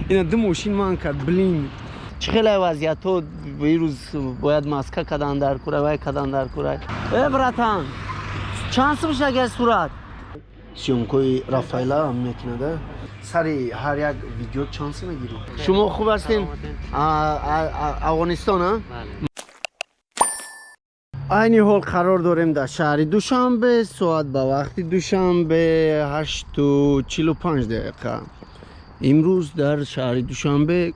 اینا دو ماشین من کرد بلین چخیلی وضعیت ها بیروز باید ماسکه کدن در کوره و کدن در کوره براتان چند بشه اگر صورت سیومکوی رافایلا هم میکنه ده سری هر یک ویدیو چانس میگیریم شما خوب هستین؟ افغانستان ها؟ اینی حال قرار داریم در شهر دوشنبه ساعت به وقت دوشنبه 8:45 امروز در شهر دوشنبه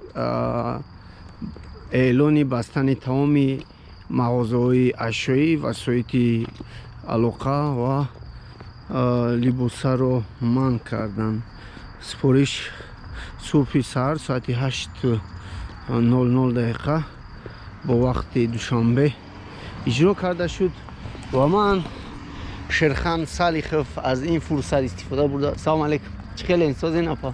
اعلان بستن تمام مغازه‌های اشیایی و سایت علاقه و لباس رو منع کردن سپارش صبح سحر ساعت 8:00 با وقت دوشنبه اجرا کرده شد و من شرخان سالیخف از این فرصت استفاده برده. سلام علیکم چخیلی انسازین اپا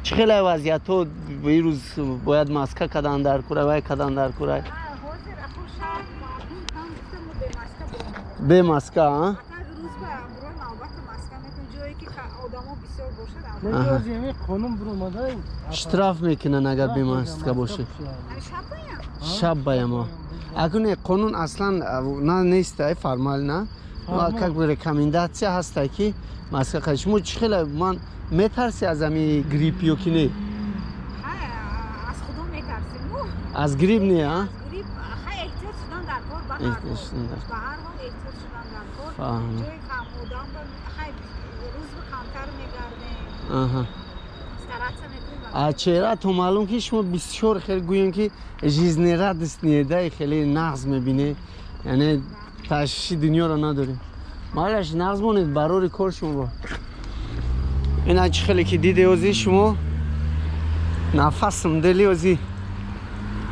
چخیلی وضعیت ها بیروز باید ماسکه کدن در کوره و کدن در کوره به ماسکه ها اشتراف میکنن اگر به ماسکه باشه شب بایم اگه قانون اصلا نه نیست فرمال نه как бы рекомендация هست که ماسکه خواهد شما چخیلی من میترسی از همی گریپ یا که نه؟ از خدا میترسیم از گریپ نه؟ از گریپ احتیاط شدن در کار به هر حال احتیاط شدن در کار جای خمودان روز به کمتر میگردیم چهره تو معلوم که شما بسیار خیلی گوییم که جیزنیره دست نیده خیلی نغز میبینه یعنی تشخیص دنیا رو نداریم مالش نغز بونید برای کار شما با این اچه خیلی که دیده اوزی شما نفسم دلی اوزی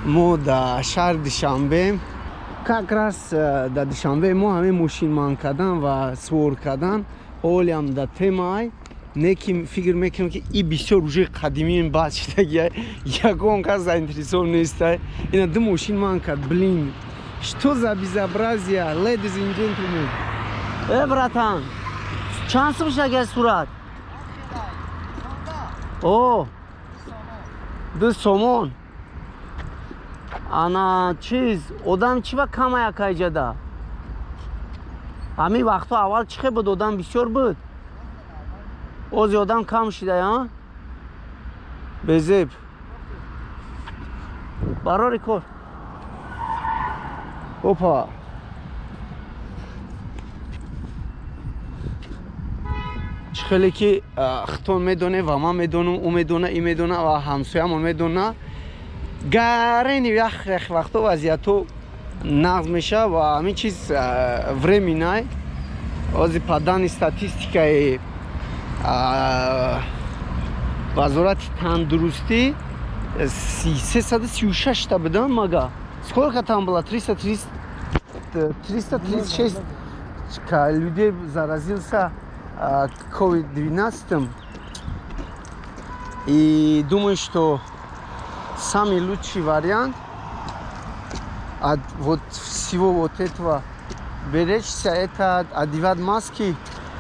ما در شهر دوشنبه کاکراس در دوشنبه ما همه ماشین مان کردن و سوار کردن اولی هم در تیمای نیکی فکر میکنم که این بسیار روژه قدیمی این بعد شده یکون کس заинтересован نیست اینا دو ماشین مان کرد بلین что за безобразие ladies and gentlemen братан چند بشه اگر صورت اوه دو سومون انا چیز آدم چی با کمه یکای جده همین وقتا اول چی بود آدم بسیار بود اوزی آدم کم شده ها بزیب برای کار اوپا خیلی که اختون میدونه و من میدونم او میدونه ای میدونه و همسایه همون میدونه گرینی یک وقتا وضعیتو نقض میشه و همین چیز временной از پادان статистикой وزارت تندرستی 336 تا بدن مگه сколько там было 336 людей заразился COVID-19 и думаю, что самый лучший вариант от вот всего вот этого беречься это одевать маски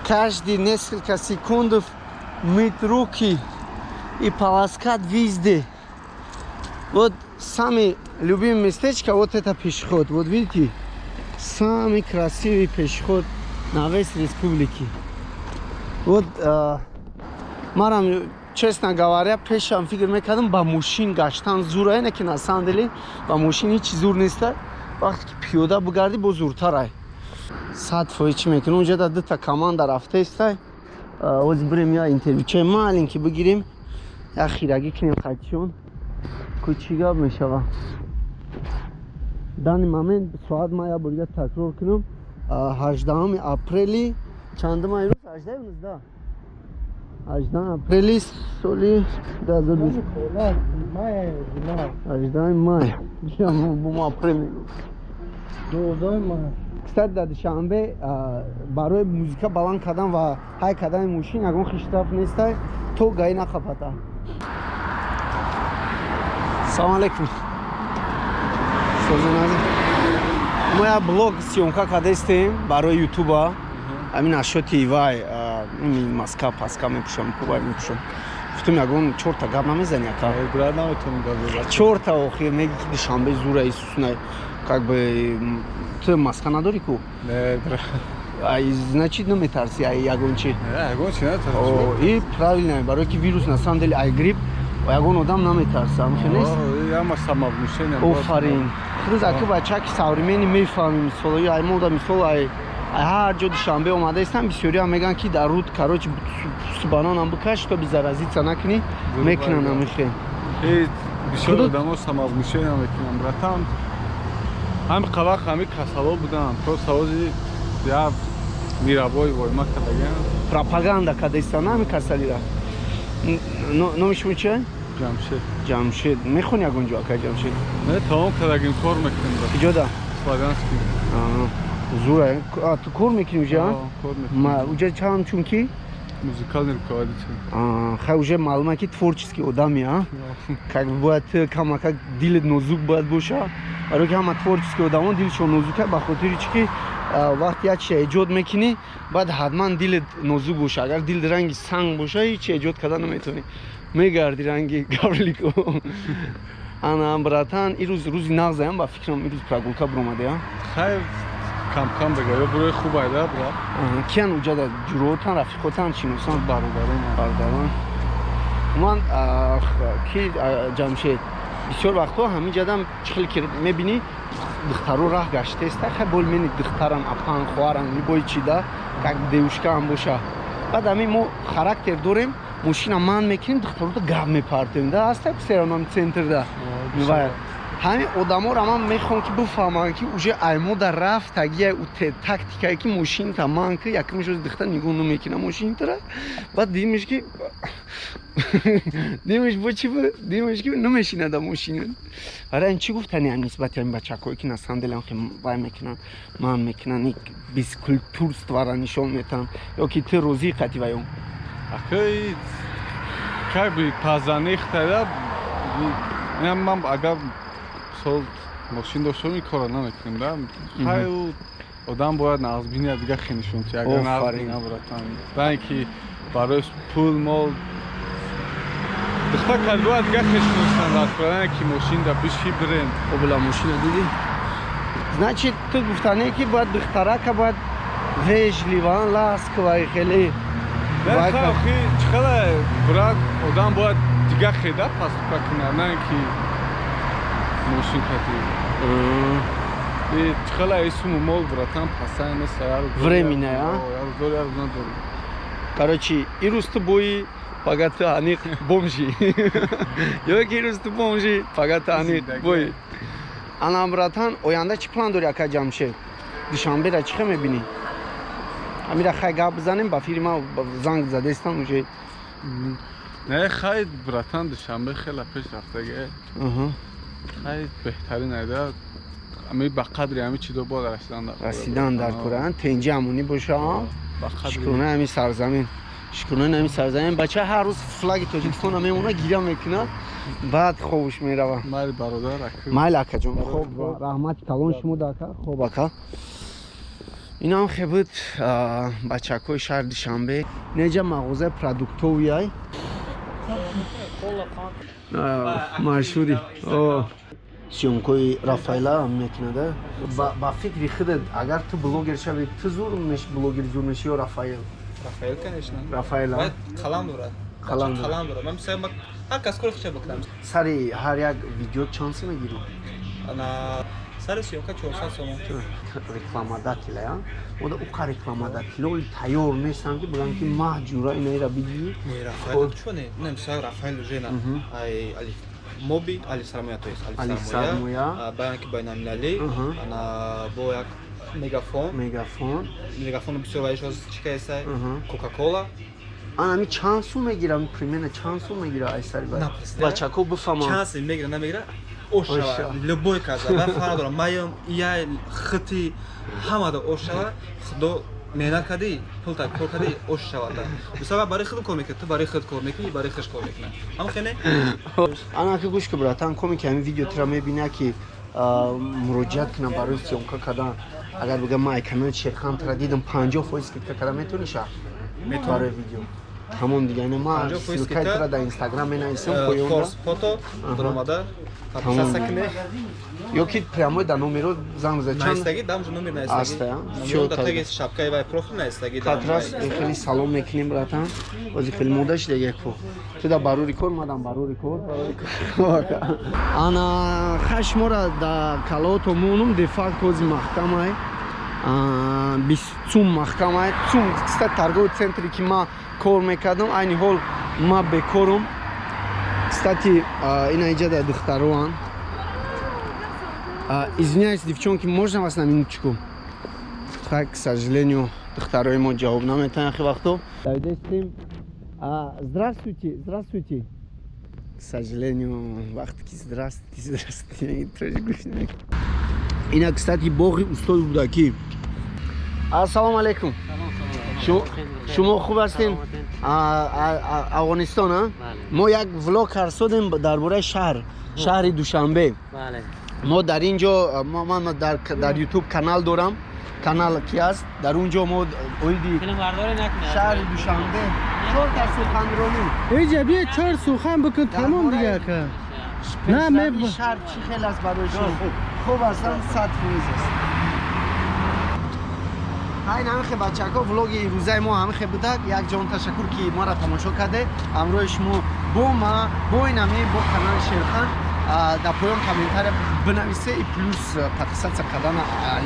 каждые несколько секунд мыть руки и полоскать везде. Вот самый любимый местечко вот это пешеход. Вот видите, самый красивый пешеход на весь республике. Вот марам честно говоря пешам фикр мекардам ба мошин гаштан зур не ки на самом деле ба мошин ҳеҷ зур нест вақте ки пиёда бигарди бо зуртар сад фоиз мекунем унҷа да дута команда рафтаест оз бирем я интервьючаи маленький бигирем я хирагӣ кунем қайтишон кӯчи гап мешава дани момент соат ма я бурда такрор кунам 18 апрели чандума имрӯз 18 18 апрели соли 2020 18 май бума апрели кстати дар душанбе барои музика баланд кардан ва ҳай кардани мошин ягон хиштаф нест то гаи нақапата салом алейкум мо я блог сёмка кардастем барои ютуба ҳамин ашоти вай маска паска мепушам кубай мепушам گفتم یگون 4 تا گپ نمیزنی اکا برات نمیتونم گپ 4 تا آخه میگی که دوشنبه زور ایسوس نه как бы تو маска نداری کو نه ай значит نمیترسی ای یگون چی یگون چی نه ای правильно برای که ویروس на самом деле ай грипп یگون آدم نمیترسه همین یا ما سماب میشن آفرین خود اکو بچه که ساوریمنی میفهمیم مثلا ای مودا مثلا ای هر جا دوشنبه اومده استم بسیاری هم میگن که در رود کاروچ سبانان هم بکش تا بی زرازیت نکنی میکنن همیشه ای بسیار آدم سماب میشن میکنن براتم هم قواق همی کسالو بودن تو سوازی یا میرابای وای ما کداگن пропаганда کدایستان همی کسالی را نومش میشه جمشید میخونی اگونجا که جمشید نه تمام کداگیم کار میکنیم کجا دا سلادانسکی زوره تو کار میکنی جا کار میکنیم ما اونجا چند چون کی музыкальный руководитель. Хай уже маломаки творческий одами, а? Как бы как дил нозук будет больше. А руки хама творческий одам, дил что нозука, бахотирички وقت یک چیز ایجاد میکنی بعد حتما دل نازک باشه اگر دل رنگی سنگ باشه هیچ ایجاد کردن نمیتونی میگردی رنگی گاولیکو انا براتان این روزی نغزایم با فکرم این روز پراگولکا برومده خیلی کم بگه برای خوب ایده برا کیان اونجا در جروتان رفیقاتان چی نوستان برادران من کی جمشید بسیار وقتا همین جدم چخلی که میبینی دخترو راه گشته است خیلی بول منی دختران اپان خوارن میبوی چیده که دیوشکا هم باشه بعد همین ما خاراکتر داریم ماشین من میکنیم دخترو تو گاب میپرتیم ده هسته بسیارم هم سنتر ده میباید همین آدم ها رو هم میخوام که بفهمن که اوجه ایمو در رفت تگیه او تکتیکایی که ماشین تمام که یکمیش از دختر نگاه نمیکنه ماشین تره بعد دیمیش که دیمیش با چی بود؟ دیمیش که نمیشینه در ماشین آره این چی گفتنی هم نسبت این بچه هایی که نستان دلم خیلی باید میکنن من میکنن یک بیس کلتور ستوارا نشون میتن یا که تی روزی قطی بایم اخی که بی پازانیخ تره من اگر سال ماشین داشتم این کارا نمیکنم دارم خیلی آدم باید نغزبینی دیگه خیلی شونتی اگر نغزبینی نبراتن برای اینکه برای پول مال دختر که باید دیگه خیلی شونستن رد کنن که ماشین در بشی برین او بلا ماشین دیدی؟ значит تو گفتنه که باید دختره که باید ویجلیوان لاسک وای خیلی نه خیلی چخیلی برای آدم باید دیگه خیلی پس بکنه نه اینکه ماشین خاطی چخیلی ایسو مال براتن پسای مثل временное а короче این روز تو بوی فقط انیق بومشی یا که این روز تو بومشی فقط انیق بوی انا براتن آینده چی پلان داری اکا جمشه دوشنبه را چی میبینی امیر خیلی گپ بزنیم با فیلم زنگ زده استم اونجا نه خیلی براتن دوشنبه خیلی پیش رفته خیلی بهترین ایده امی با قدری امی چی دو با رسیدن در کورن تنجی همونی باشه شکرونه همی سرزمین شکرونه همی سرزمین بچه هر روز فلاگ تاجیکستان هم میمونه گیرم میکنه بعد خوبش میروه مالی برادر مالی اکا جون خوب رحمت کلون شما داکا خوب اکا اینا هم خیلی بود بچه اکوی شهر دوشنبه نیجا مغازه پرادکتوی های маршруди сёмкои рафаэла ҳам мекунада ба фикри худат агар ту блогер шавӣ ту зур блогер зур мешӣ ё рафаэл рафаэл конечно рафаэл баъд қалам дорад қалам дорад ман мисалан ҳар кас кори худша бикунам сари ҳар як видео чанд сум мегирӣ ана сари сёмка 400 сомон рекламодателя я ода уқа рекламодателои тайёр нестанд ки бигӯям ки маҳҷура инаира бигирӣ не рафаэл чоне не мисалан рафаэл жена ай алиф моби алиф сармоя то есть алиф сармоя байанки байналмилалӣ ана бо як мегафон бисёр вайш аз чикаеса кока-кола анами чанд сум мегирам примерно чанд сум мегира ай сари бачако бифаҳмам чанд сум мегира намегира ошава любой каза ва фарқ дорам маём я хити ҳамада ошава худо меҳнат кардӣ пул так кор кардӣ ош шавада мисалан барои худ кор мекунӣ ту барои худ кор мекунӣ барои хуш кор мекунӣ ҳам хеле ана ки гӯш ки братан коми ки ҳамин видео тира мебина ки муроҷиат кунам барои сёмка кардан агар бигам ман канали Sherkhan тира дидам 50% скидка карда метавонӣ ша барои видео ҳамон дигар ма Панҷоҳ фоиз силкайтра дар инстаграм менависам поёнда Корс фото дромада подписаться кунед. ё ки прямо дар номеро занг бизад чанд Наистаги дамжу номер Аста, я? наистаги. Всё, Номер таги шапкаи вай профил наистаги дам. татрас хеле салом мекунем братан ози хеле мода шидаги ко ту да барури кор мадам барури кор ана хашмора да калото мунум де факт ози маҳкамай цум маҳкамай цум кстати торговый центре ки ма кор мекардам айни ҳол ма бекорум кстати ина иҷа да духтароан извиняюсь девчонки можно вас на минуточку так к сожалению духтарои мо ҷавоб наметавонад ахи вақто давидестим здравствуйте здравствуйте к сожалению вақте ки здравствуйте тоже гӯш намекунад ина кстати боғи устоди буда ки ассалому алайкум шумо хуб ҳастем афғонистон мо як влог карсодем дар бораи шаҳри Душанбе мо дар инҷо ман дар ютуб канал дорам канал ки аст дар унҷо мо оиди шаҳри Душанбе 4 та суханронӣ ایجا بیا 4 سخن بکن تمام دیگه که نه شهر چی خیلی است برای شما خوب اصلا 100% است های نمیخه بچه ها ولوگ روزای ما همیخه بودد یک جان تشکر که ما را تماشا کرده امروز شما با این همی با کانال شرخان در پایان کامنتار بنویسه ای پلوس پاتیساتسا کردن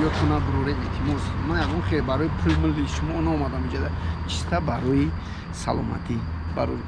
یادتون بروره التماس ما یکم خیلی برای پول ملی شما اونا اومدم اینجا چیستا برای سلامتی برای